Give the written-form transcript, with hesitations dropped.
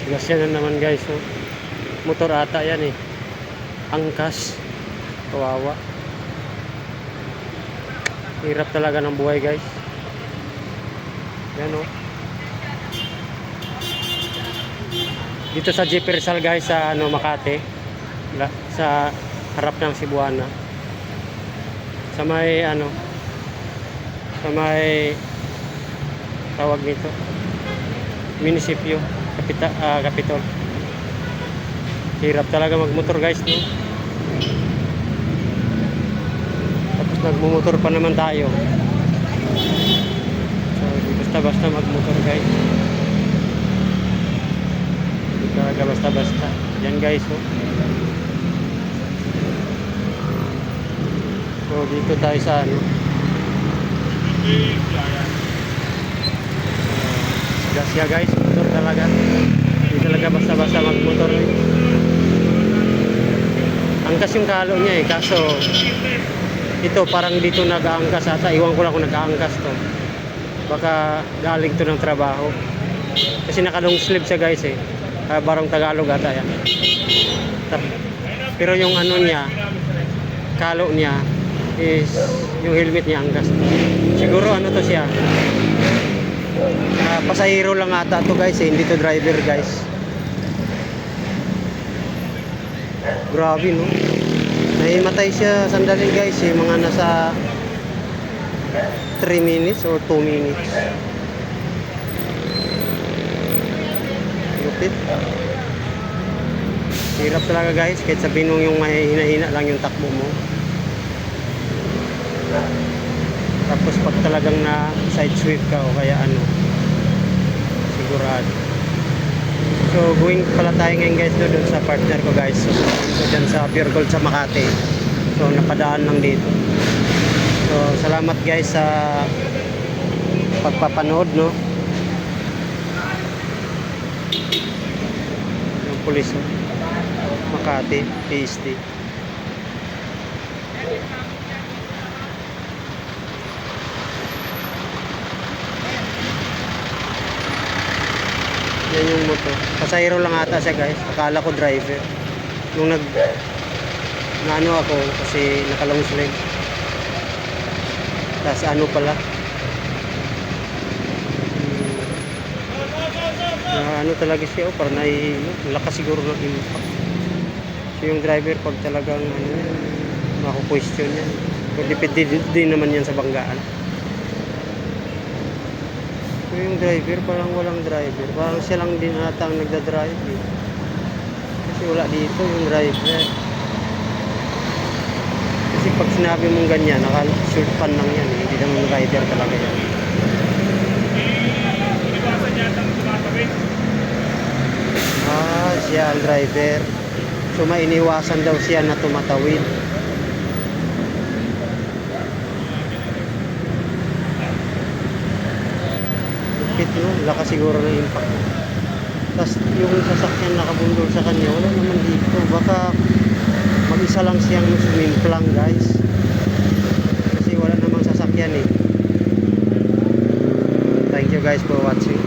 Disgrasya na naman guys. So, motor ata yan eh. Angkas. Kawawa. Hirap talaga ng buhay guys. Yan o. Dito sa Jeep Rizal guys sa Makati. Sa harap ng Cebuana. Sa may sa may tawag nito munisipyo Kapitol. Hirap talaga magmotor guys, no? Tapos nagmumotor pa naman tayo, so basta magmotor guys, hindi talaga basta yan guys, oh. So dito tayo sa Gasya guys, motor talaga. Hindi talaga basta magmotor eh. Angkas yung kalo niya eh, kaso ito parang dito nag-aangkas ata. Iwan ko lang kung nag-aangkas to. Baka galing to ng trabaho. Kasi naka-long sleeve siya guys eh. Barong Tagalog ata yan. Pero yung niya, kalo niya is yung helmet niya angkas. Siguro to siya. Pasahero lang ata to guys eh, hindi to driver guys. Grabe no. Nahimatay siya sandali guys eh, mga nasa 3 minutes or 2 minutes. Lupit. Hirap talaga guys, kahit sabihin mo yung mahihina-hina lang yung takbo mo. Tapos pag talagang na side sweep ka o kaya sigurado. So going pala tayo ngayon guys doon sa partner ko guys. So dyan sa Pure Gold sa Makati. So napadaan lang dito. So salamat guys sa pagpapanood, no. Yung pulis Makati PST. Yan yung motor. Pasahero lang ata siya guys. Akala ko driver. Nung ako kasi naka-long sleeve. Tapos pala. Talaga siya. Parang lakas siguro ng impact. So yung driver pag talagang mako-question yan. Pero depende din naman yan sa banggaan. Yung driver parang walang driver, parang siya lang din ata ang nagdadrive eh. Kasi wala dito yung driver. Kasi pag sinabi mong ganyan, naka-short pan lang yan eh. Hindi naman rider talaga yan. Siya ang driver. So mainiwasan daw siya na tumatawid. Lakas siguro ng impact. Tapos yung sasakyan nakabundol sa kanya, wala naman dito. Baka mag-isa lang siyang sumimplang guys. Kasi wala namang sasakyan eh. Thank you guys for watching.